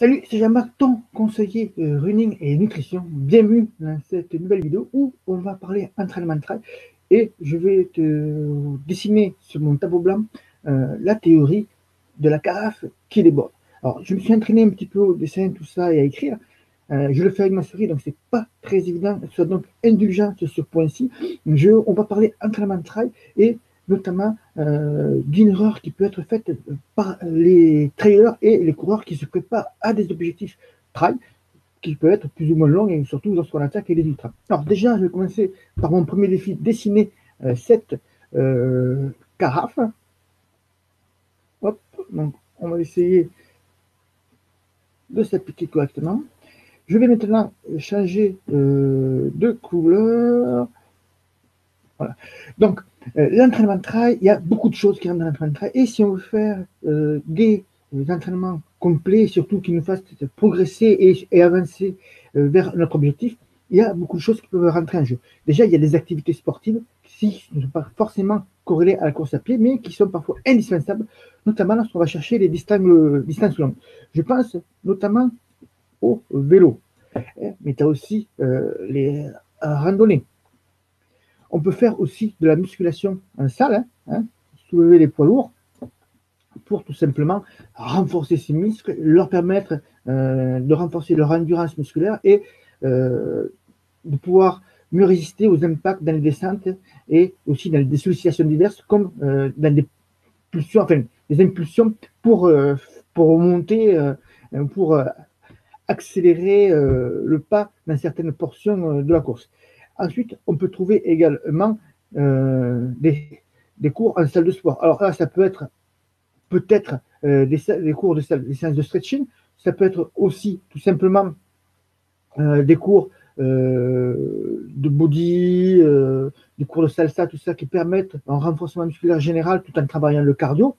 Salut, c'est Jean-Marc, ton conseiller running et nutrition. Bienvenue dans cette nouvelle vidéo où on va parler entraînement de trail et je vais te dessiner sur mon tableau blanc la théorie de la carafe qui déborde. Alors, je me suis entraîné un petit peu au dessin, tout ça et à écrire. Je le fais avec ma souris, donc c'est pas très évident. Sois donc indulgent sur ce point-ci. On va parler entraînement de trail et notamment d'une erreur qui peut être faite par les trailers et les coureurs qui se préparent à des objectifs trail, qui peuvent être plus ou moins longs et surtout lorsqu'on attaque les ultras. Alors déjà, je vais commencer par mon premier défi, dessiner cette carafe. Hop, donc on va essayer de s'appliquer correctement. Je vais maintenant changer de couleur. Voilà. Donc, l'entraînement de trail, il y a beaucoup de choses qui rentrent dans l'entraînement de trail. Et si on veut faire des entraînements complets, surtout qui nous fassent progresser et avancer vers notre objectif, il y a beaucoup de choses qui peuvent rentrer en jeu. Déjà, il y a des activités sportives qui ne sont pas forcément corrélées à la course à pied, mais qui sont parfois indispensables, notamment lorsqu'on va chercher les distances longues. Je pense notamment au vélo, mais tu as aussi les randonnées. On peut faire aussi de la musculation en salle, soulever les poids lourds pour tout simplement renforcer ses muscles, leur permettre de renforcer leur endurance musculaire et de pouvoir mieux résister aux impacts dans les descentes et aussi dans des sollicitations diverses comme dans des pulsions, enfin des impulsions pour monter, pour accélérer le pas dans certaines portions de la course. Ensuite, on peut trouver également des cours en salle de sport. Alors là, ça peut être peut-être des cours de salle, des séances de stretching. Ça peut être aussi tout simplement des cours de body, des cours de salsa, tout ça qui permettent un renforcement musculaire général tout en travaillant le cardio.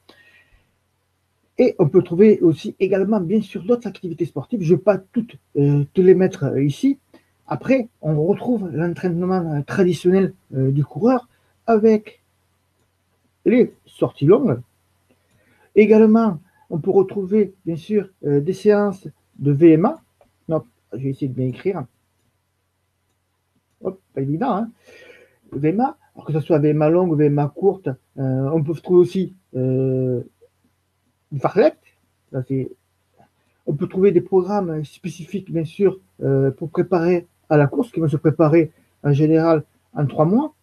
Et on peut trouver aussi également, bien sûr, d'autres activités sportives. Je ne vais pas toutes te les mettre ici. Après, on retrouve l'entraînement traditionnel du coureur avec les sorties longues. Également, on peut retrouver, bien sûr, des séances de VMA. Non, je vais essayer de bien écrire. Hop, pas évident, hein. VMA, alors que ce soit VMA longue ou VMA courte, on peut trouver aussi du fartlek. On peut trouver des programmes spécifiques, bien sûr, pour préparer à la course, qui vont se préparer en général en 3 mois.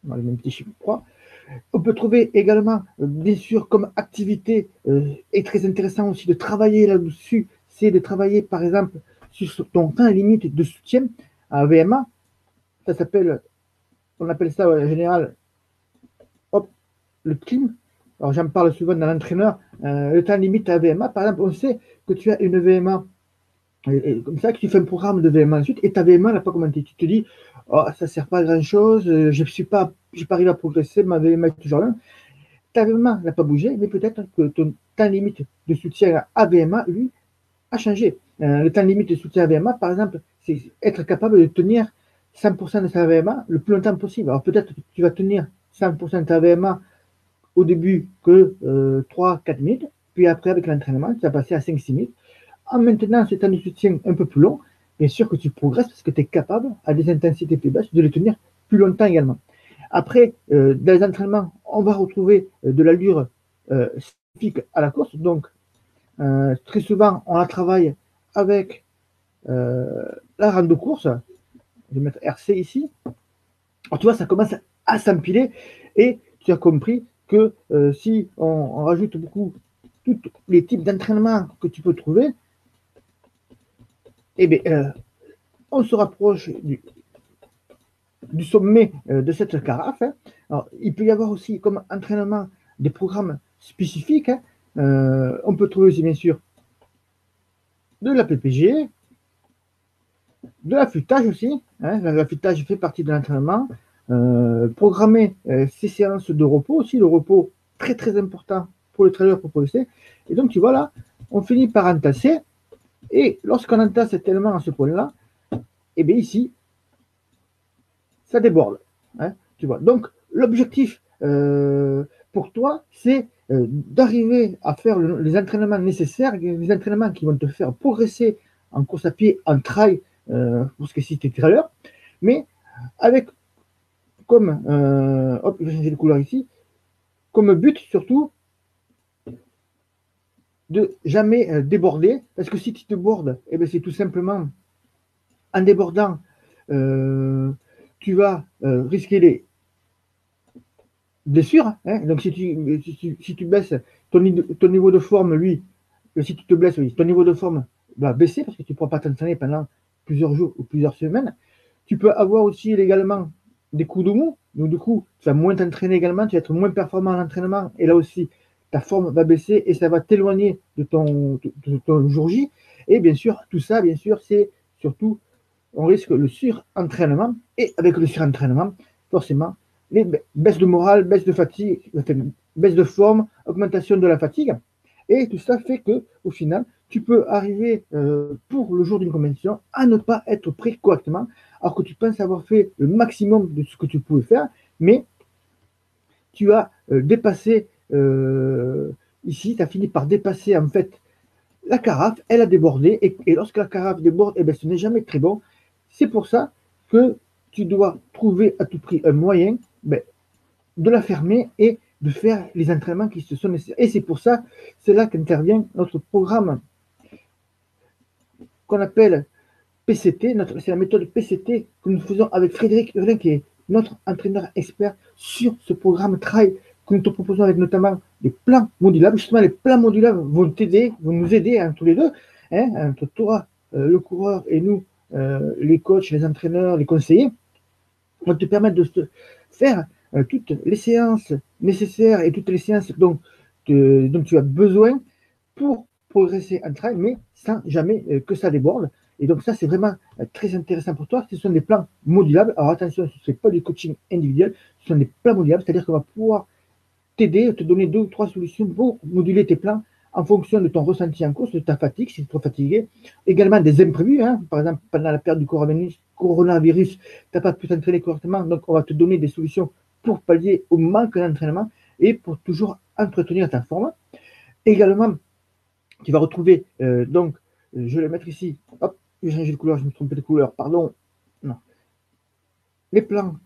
Dans les mêmes petits chiffres 3. On peut trouver également, bien sûr, comme activité, et très intéressant aussi de travailler là-dessus, c'est de travailler, par exemple, sur ton temps limite de soutien à VMA. Ça s'appelle, on appelle ça en général, hop, le clean. Alors j'en parle souvent dans l'entraîneur. Le temps limite à VMA, par exemple, on sait que tu as une VMA et comme ça que tu fais un programme de VMA ensuite et ta VMA n'a pas commenté. Tu te dis, oh, ça ne sert pas à grand chose, je n'ai pas arrivé à progresser, ma VMA est toujours là. Ta VMA n'a pas bougé, mais peut-être que ton temps limite de soutien à VMA, lui, a changé. Le temps limite de soutien à VMA, par exemple, c'est être capable de tenir 100% de sa VMA le plus longtemps possible. Alors peut-être que tu vas tenir 100% de ta VMA au début que 3-4 minutes, puis après avec l'entraînement, tu vas passer à 5-6 minutes. En maintenant ce temps de soutien un peu plus long, bien sûr que tu progresses parce que tu es capable, à des intensités plus basses, de les tenir plus longtemps également. Après, dans les entraînements, on va retrouver de l'allure spécifique à la course. Donc, très souvent, on la travaille avec la rando course. Je vais mettre RC ici. Alors, tu vois, ça commence à s'empiler et tu as compris que si on rajoute beaucoup tous les types d'entraînement que tu peux trouver, eh bien, on se rapproche du sommet de cette carafe. Hein. Alors, il peut y avoir aussi comme entraînement des programmes spécifiques. Hein. On peut trouver aussi bien sûr de la PPG, de l'affûtage aussi. Hein. L'affûtage fait partie de l'entraînement. Programmer ces séances de repos aussi. Le repos très très important pour le trailer pour progresser. Et donc tu vois là, on finit par entasser. Et lorsqu'on entasse tellement à ce point-là, et bien ici, ça déborde. Hein, tu vois. Donc, l'objectif pour toi, c'est d'arriver à faire les entraînements nécessaires, les entraînements qui vont te faire progresser en course à pied, en trail, pour ce que c'était tout à l'heure, mais avec comme, hop, je vais changer de couleur ici, comme but surtout de jamais déborder, parce que si tu te bordes, eh ben, c'est tout simplement en débordant, tu vas risquer les blessures. Hein. Donc si tu baisses ton niveau de forme, lui, si tu te blesses, oui, ton niveau de forme va baisser parce que tu ne pourras pas t'entraîner pendant plusieurs jours ou plusieurs semaines. Tu peux avoir aussi également des coups de mou. Donc du coup, tu vas moins t'entraîner également, tu vas être moins performant en entraînement. Et là aussi, ta forme va baisser et ça va t'éloigner de ton jour J. Et bien sûr, tout ça, bien sûr, c'est surtout, on risque le surentraînement. Et avec le surentraînement, forcément, les baisses de morale, baisse de fatigue, baisse de forme, augmentation de la fatigue. Et tout ça fait que, au final, tu peux arriver pour le jour d'une compétition à ne pas être prêt correctement, alors que tu penses avoir fait le maximum de ce que tu pouvais faire, mais tu as dépassé ici, tu as fini par dépasser en fait la carafe, elle a débordé, et lorsque la carafe déborde, eh bien, ce n'est jamais très bon. C'est pour ça que tu dois trouver à tout prix un moyen ben, de la fermer et de faire les entraînements qui se sont nécessaires. Et c'est pour ça, c'est là qu'intervient notre programme qu'on appelle PCT, c'est la méthode PCT que nous faisons avec Frédéric Hurlin, qui est notre entraîneur expert sur ce programme Trail que nous te proposons avec notamment des plans modulables. Justement, les plans modulables vont t'aider, vont nous aider hein, tous les deux, hein, entre toi, le coureur, et nous, les coachs, les entraîneurs, les conseillers, vont te permettre de faire toutes les séances nécessaires et toutes les séances dont tu as besoin pour progresser en trail, mais sans jamais que ça déborde. Et donc ça, c'est vraiment très intéressant pour toi. Ce sont des plans modulables. Alors attention, ce ne sont pas du coaching individuel, ce sont des plans modulables, c'est-à-dire qu'on va pouvoir t'aider, te donner 2 ou 3 solutions pour moduler tes plans en fonction de ton ressenti en course, de ta fatigue, si tu es trop fatigué. Également des imprévus, hein. Par exemple, pendant la période du coronavirus, tu n'as pas pu t'entraîner correctement, donc on va te donner des solutions pour pallier au manque d'entraînement et pour toujours entretenir ta forme. Également, tu vas retrouver, je vais le mettre ici, hop, j'ai changé de couleur, je me suis trompé de couleur, pardon, non. Les plans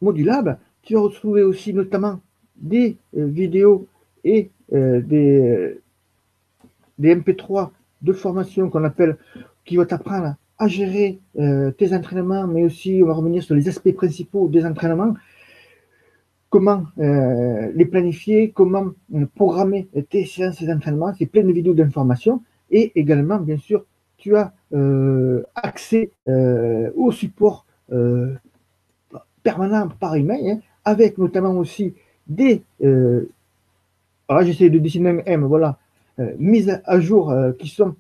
modulables, tu vas retrouver aussi notamment des vidéos et des MP3 de formation qu'on appelle, qui vont t'apprendre à gérer tes entraînements, mais aussi on va revenir sur les aspects principaux des entraînements, comment les planifier, comment programmer tes séances d'entraînement. C'est plein de vidéos d'informations. Et également, bien sûr, tu as accès au support permanent par email, hein, avec notamment aussi des... alors j'essaie de dessiner un M, voilà, mises à jour qui sont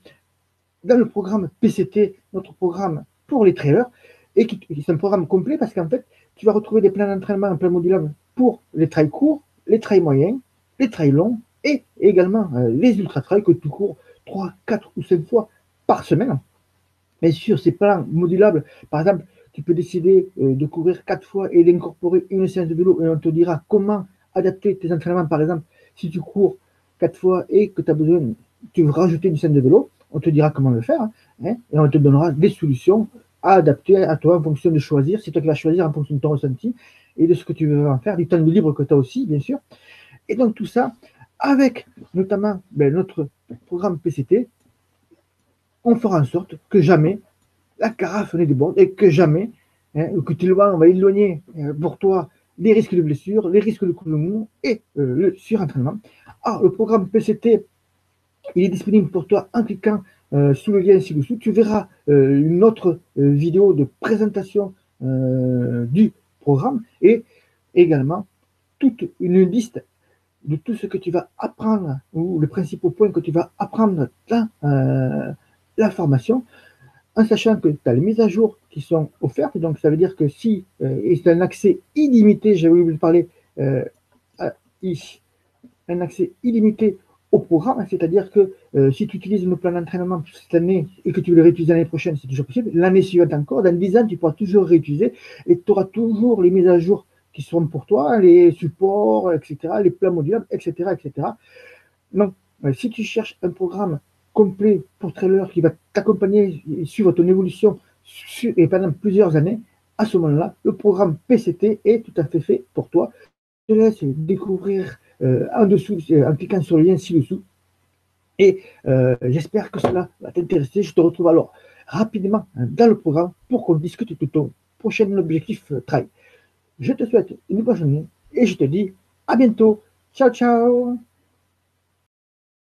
dans le programme PCT, notre programme pour les trailers, et qui est un programme complet parce qu'en fait, tu vas retrouver des plans d'entraînement en plan modulable pour les trails courts, les trails moyens, les trails longs et également les ultra-trails que tu cours 3, 4 ou 5 fois par semaine. Mais sur ces plans modulables, par exemple, tu peux décider de courir 4 fois et d'incorporer une séance de vélo et on te dira comment adapter tes entraînements. Par exemple, si tu cours 4 fois et que tu as besoin, tu veux rajouter une séance de vélo, on te dira comment le faire hein, et on te donnera des solutions à adapter à toi en fonction de choisir. C'est toi qui vas choisir en fonction de ton ressenti et de ce que tu veux en faire, du temps de libre que tu as aussi, bien sûr. Et donc tout ça, avec notamment notre programme PCT, on fera en sorte que jamais la carafe ne déborde et que jamais, hein, que tu on va éloigner pour toi les risques de blessure, les risques de coup de mou et le surentraînement. Alors, le programme PCT, il est disponible pour toi en cliquant sous le lien ci-dessous. Tu verras une autre vidéo de présentation du programme et également toute une liste de tout ce que tu vas apprendre ou les principaux points que tu vas apprendre dans la formation, en sachant que tu as les mises à jour qui sont offertes. Donc, ça veut dire que si, et c'est un accès illimité, j'avais oublié de parler, un accès illimité au programme, c'est-à-dire que si tu utilises nos plans d'entraînement cette année et que tu veux les réutiliser l'année prochaine, c'est toujours possible. L'année suivante encore, dans 10 ans, tu pourras toujours réutiliser et tu auras toujours les mises à jour qui seront pour toi, les supports, etc., les plans modulables, etc., etc. Non, si tu cherches un programme complet pour trailer qui va t'accompagner et suivre ton évolution et pendant plusieurs années, à ce moment-là, le programme PCT est tout à fait fait pour toi. Je te laisse découvrir en dessous, en cliquant sur le lien ci-dessous. Et j'espère que cela va t'intéresser. Je te retrouve alors rapidement dans le programme pour qu'on discute de ton prochain objectif trail. Je te souhaite une bonne journée et je te dis à bientôt. Ciao, ciao!